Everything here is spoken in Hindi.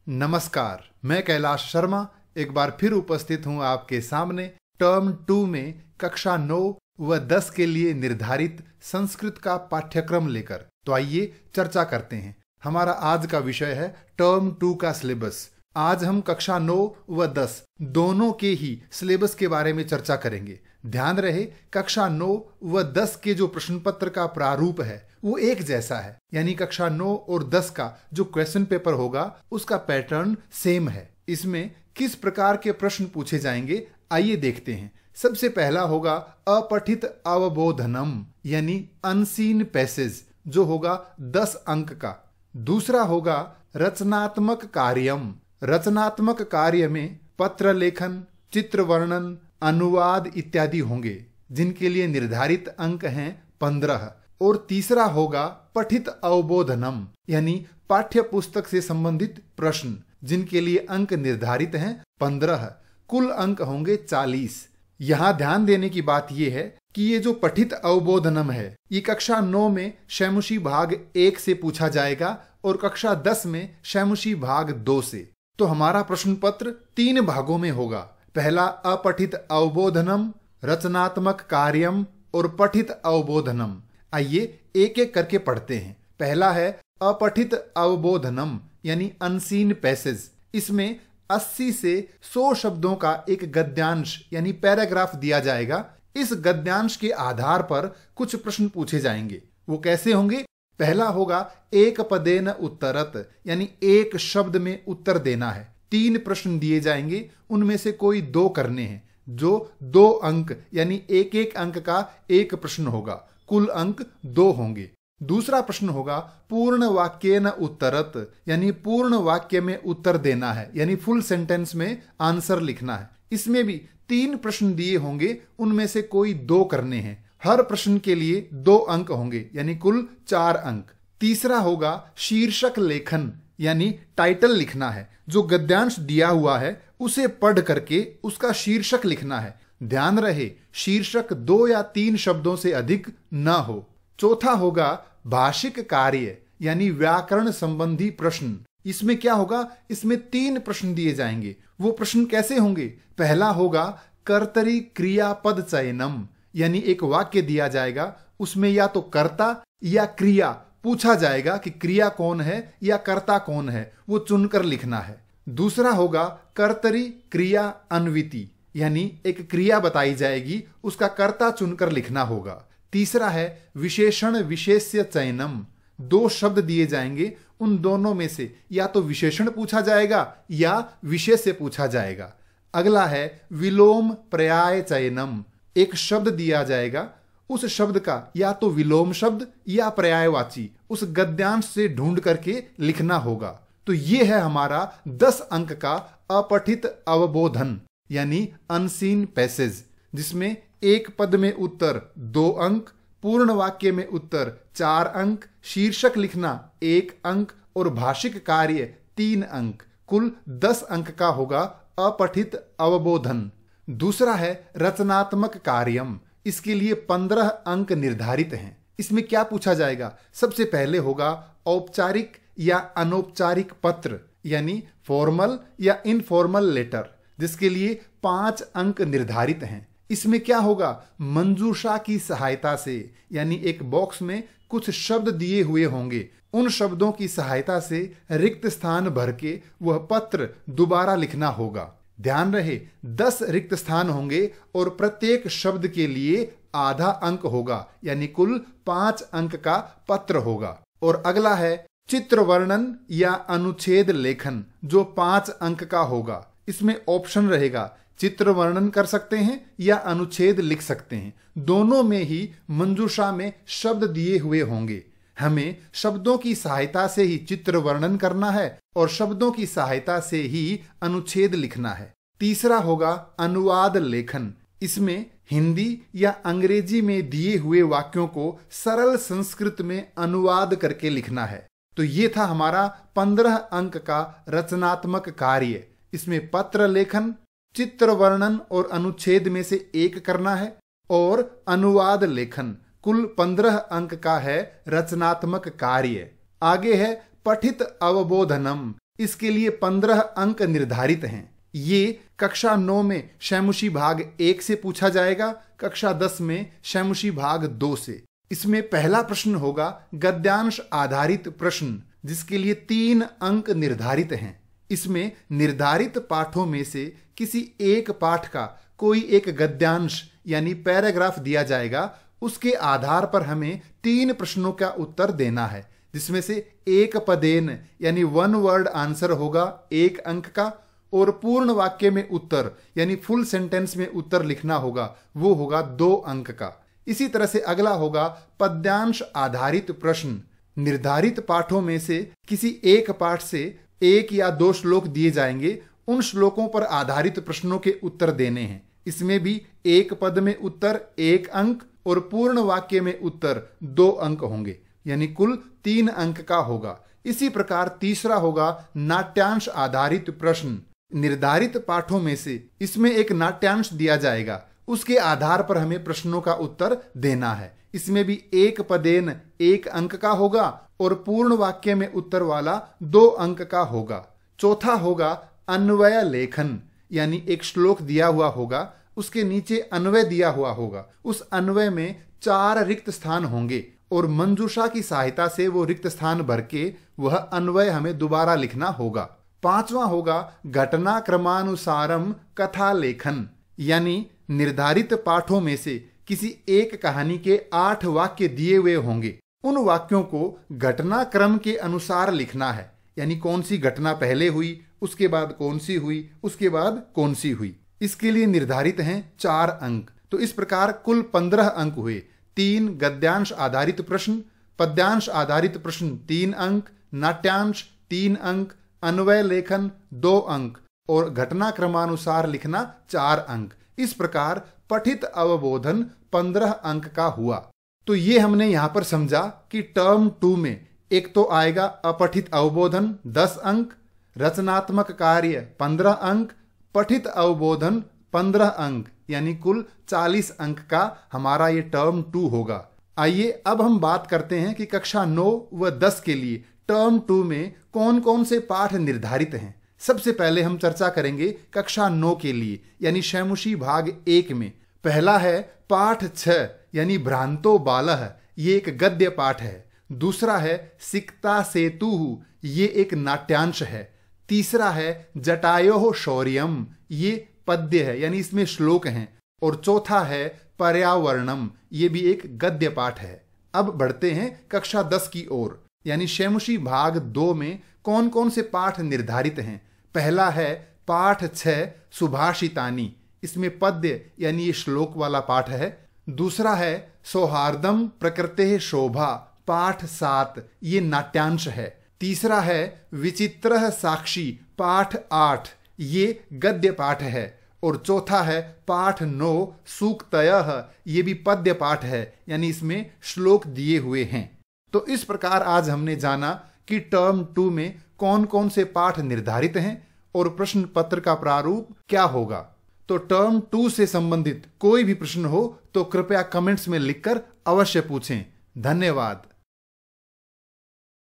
नमस्कार, मैं कैलाश शर्मा एक बार फिर उपस्थित हूं आपके सामने टर्म 2 में कक्षा 9 व 10 के लिए निर्धारित संस्कृत का पाठ्यक्रम लेकर। तो आइए चर्चा करते हैं। हमारा आज का विषय है टर्म 2 का सिलेबस। आज हम कक्षा 9 व 10 दोनों के ही सिलेबस के बारे में चर्चा करेंगे। ध्यान रहे, कक्षा 9 व 10 के जो प्रश्न पत्र का प्रारूप है वो एक जैसा है, यानी कक्षा 9 और 10 का जो क्वेश्चन पेपर होगा उसका पैटर्न सेम है। इसमें किस प्रकार के प्रश्न पूछे जाएंगे आइए देखते हैं। सबसे पहला होगा अपठित अवबोधनम यानी अनसीन पैसेज, जो होगा 10 अंक का। दूसरा होगा रचनात्मक कार्यम। रचनात्मक कार्य में पत्र लेखन, चित्र वर्णन, अनुवाद इत्यादि होंगे, जिनके लिए निर्धारित अंक हैं 15। और तीसरा होगा पठित अवबोधनम यानी पाठ्य पुस्तक से संबंधित प्रश्न, जिनके लिए अंक निर्धारित हैं 15। कुल अंक होंगे 40। यहाँ ध्यान देने की बात यह है कि ये जो पठित अवबोधनम है ये कक्षा 9 में शैमुषी भाग 1 से पूछा जाएगा और कक्षा 10 में शैमुषी भाग 2 से। तो हमारा प्रश्न पत्र 3 भागों में होगा। पहला अपठित अवबोधनम, रचनात्मक कार्यम और पठित अवबोधनम। आइए एक एक करके पढ़ते हैं। पहला है अपठित अवबोधनम यानी अनसीन पैसेज। इसमें 80 से 100 शब्दों का एक गद्यांश यानी पैराग्राफ दिया जाएगा। इस गद्यांश के आधार पर कुछ प्रश्न पूछे जाएंगे। वो कैसे होंगे? पहला होगा एक पदेन उत्तरत यानी एक शब्द में उत्तर देना है। 3 प्रश्न दिए जाएंगे, उनमें से कोई 2 करने हैं, जो 2 अंक यानी एक एक अंक का एक प्रश्न होगा। कुल अंक 2 होंगे। दूसरा प्रश्न होगा पूर्ण वाक्येन उत्तरत यानी पूर्ण वाक्य में उत्तर देना है, यानी फुल सेंटेंस में आंसर लिखना है। इसमें भी 3 प्रश्न दिए होंगे, उनमें से कोई 2 करने हैं। हर प्रश्न के लिए 2 अंक होंगे, यानी कुल 4 अंक। तीसरा होगा शीर्षक लेखन यानी टाइटल लिखना है। जो गद्यांश दिया हुआ है उसे पढ़ करके उसका शीर्षक लिखना है। ध्यान रहे, शीर्षक 2 या 3 शब्दों से अधिक न हो। चौथा होगा भाषिक कार्य यानी व्याकरण संबंधी प्रश्न। इसमें क्या होगा? इसमें 3 प्रश्न दिए जाएंगे। वो प्रश्न कैसे होंगे? पहला होगा कर्तरी क्रियापद चयनम यानी एक वाक्य दिया जाएगा, उसमें या तो कर्ता या क्रिया पूछा जाएगा कि क्रिया कौन है या कर्ता कौन है, वो चुनकर लिखना है। दूसरा होगा कर्तरी क्रिया अन्विति यानी एक क्रिया बताई जाएगी, उसका कर्ता चुनकर लिखना होगा। तीसरा है विशेषण विशेष्य चयनम। 2 शब्द दिए जाएंगे, उन दोनों में से या तो विशेषण पूछा जाएगा या विशेष्य पूछा जाएगा। अगला है विलोम पर्याय चयनम। एक शब्द दिया जाएगा, उस शब्द का या तो विलोम शब्द या पर्यायवाची उस गद्यांश से ढूंढ करके लिखना होगा। तो ये है हमारा 10 अंक का अपठित अवबोधन यानी अनसीन पैसेज, जिसमें एक पद में उत्तर 2 अंक, पूर्ण वाक्य में उत्तर 4 अंक, शीर्षक लिखना 1 अंक और भाषिक कार्य 3 अंक। कुल 10 अंक का होगा अपठित अवबोधन। दूसरा है रचनात्मक कार्यम। इसके लिए 15 अंक निर्धारित हैं। इसमें क्या पूछा जाएगा? सबसे पहले होगा औपचारिक या अनौपचारिक पत्र यानी फॉर्मल या इनफॉर्मल लेटर, जिसके लिए 5 अंक निर्धारित हैं। इसमें क्या होगा? मंजूषा की सहायता से यानी एक बॉक्स में कुछ शब्द दिए हुए होंगे, उन शब्दों की सहायता से रिक्त स्थान भर के वह पत्र दोबारा लिखना होगा। ध्यान रहे 10 रिक्त स्थान होंगे और प्रत्येक शब्द के लिए आधा अंक होगा, यानी कुल 5 अंक का पत्र होगा। और अगला है चित्र वर्णन या अनुच्छेद लेखन, जो 5 अंक का होगा। इसमें ऑप्शन रहेगा, चित्र वर्णन कर सकते हैं या अनुच्छेद लिख सकते हैं। दोनों में ही मंजूषा में शब्द दिए हुए होंगे। हमें शब्दों की सहायता से ही चित्र वर्णन करना है और शब्दों की सहायता से ही अनुच्छेद लिखना है। तीसरा होगा अनुवाद लेखन। इसमें हिंदी या अंग्रेजी में दिए हुए वाक्यों को सरल संस्कृत में अनुवाद करके लिखना है। तो ये था हमारा 15 अंक का रचनात्मक कार्य। इसमें पत्र लेखन, चित्र वर्णन और अनुच्छेद में से 1 करना है और अनुवाद लेखन। कुल 15 अंक का है रचनात्मक कार्य। आगे है पठित अवबोधनम इसके लिए 15 अंक निर्धारित हैं। ये कक्षा 9 में शैमुशी भाग 1 से पूछा जाएगा, कक्षा 10 में शैमुशी भाग 2 से। इसमें पहला प्रश्न होगा गद्यांश आधारित प्रश्न, जिसके लिए 3 अंक निर्धारित हैं। इसमें निर्धारित पाठों में से किसी एक पाठ का कोई एक गद्यांश यानी पैराग्राफ दिया जाएगा। उसके आधार पर हमें 3 प्रश्नों का उत्तर देना है, जिसमें से एक पदेन यानी 1 वर्ड आंसर होगा 1 अंक का, और पूर्ण वाक्य में उत्तर यानी फुल सेंटेंस में उत्तर लिखना होगा, वो होगा 2 अंक का। इसी तरह से अगला होगा पद्यांश आधारित प्रश्न। निर्धारित पाठों में से किसी एक पाठ से 1 या 2 श्लोक दिए जाएंगे, उन श्लोकों पर आधारित प्रश्नों के उत्तर देने हैं। इसमें भी एक पद में उत्तर 1 अंक और पूर्ण वाक्य में उत्तर 2 अंक होंगे, यानी कुल 3 अंक का होगा। इसी प्रकार तीसरा होगा नाट्यांश आधारित प्रश्न। निर्धारित पाठों में से इसमें एक नाट्यांश दिया जाएगा, उसके आधार पर हमें प्रश्नों का उत्तर देना है। इसमें भी एक पदेन 1 अंक का होगा और पूर्ण वाक्य में उत्तर वाला 2 अंक का होगा। चौथा होगा अन्वय लेखन, यानी एक श्लोक दिया हुआ होगा, उसके नीचे अन्वय दिया हुआ होगा, उस अन्वय में 4 रिक्त स्थान होंगे और मंजूषा की सहायता से वो रिक्त स्थान भर के वह अन्वय हमें दोबारा लिखना होगा। पांचवा होगा घटना क्रमानुसारम कथा लेखन, यानी निर्धारित पाठों में से किसी एक कहानी के 8 वाक्य दिए हुए होंगे, उन वाक्यों को घटना क्रम के अनुसार लिखना है, यानी कौन सी घटना पहले हुई, उसके बाद कौन सी हुई, उसके बाद कौन सी हुई। इसके लिए निर्धारित हैं 4 अंक। तो इस प्रकार कुल 15 अंक हुए। 3 गद्यांश आधारित प्रश्न, पद्यांश आधारित प्रश्न 3 अंक, नाट्यांश 3 अंक, अन्वय लेखन 2 अंक और घटना क्रमानुसार लिखना 4 अंक। इस प्रकार पठित अवबोधन 15 अंक का हुआ। तो ये हमने यहां पर समझा कि टर्म 2 में एक तो आएगा अपठित अवबोधन 10 अंक, रचनात्मक कार्य 15 अंक, पठित अवबोधन 15 अंक, यानी कुल 40 अंक का हमारा ये टर्म 2 होगा। आइए अब हम बात करते हैं कि कक्षा 9 व 10 के लिए टर्म 2 में कौन कौन से पाठ निर्धारित हैं। सबसे पहले हम चर्चा करेंगे कक्षा 9 के लिए, यानी शैमुशी भाग 1 में। पहला है पाठ 6 यानी भ्रांतो बालः, ये एक गद्य पाठ है। दूसरा है सिक्ता सेतु, ये एक नाट्यांश है। तीसरा है जटायोः शौर्यम, ये पद्य है, यानी इसमें श्लोक हैं। और चौथा है पर्यावरणम, ये भी एक गद्य पाठ है। अब बढ़ते हैं कक्षा 10 की ओर, यानी शैमुशी भाग 2 में कौन कौन से पाठ निर्धारित हैं। पहला है पाठ 6 सुभाषितानि, इसमें पद्य यानी ये श्लोक वाला पाठ है। दूसरा है सौहार्दम प्रकृतेः शोभा, पाठ 7, ये नाट्यांश है। तीसरा है विचित्रः साक्षी, पाठ 8, ये गद्य पाठ है। और चौथा है पाठ 9 सूक्तयः, ये भी पद्य पाठ है, यानी इसमें श्लोक दिए हुए हैं। तो इस प्रकार आज हमने जाना कि टर्म 2 में कौन कौन से पाठ निर्धारित हैं और प्रश्न पत्र का प्रारूप क्या होगा। तो टर्म 2 से संबंधित कोई भी प्रश्न हो तो कृपया कमेंट्स में लिखकर अवश्य पूछें। धन्यवाद।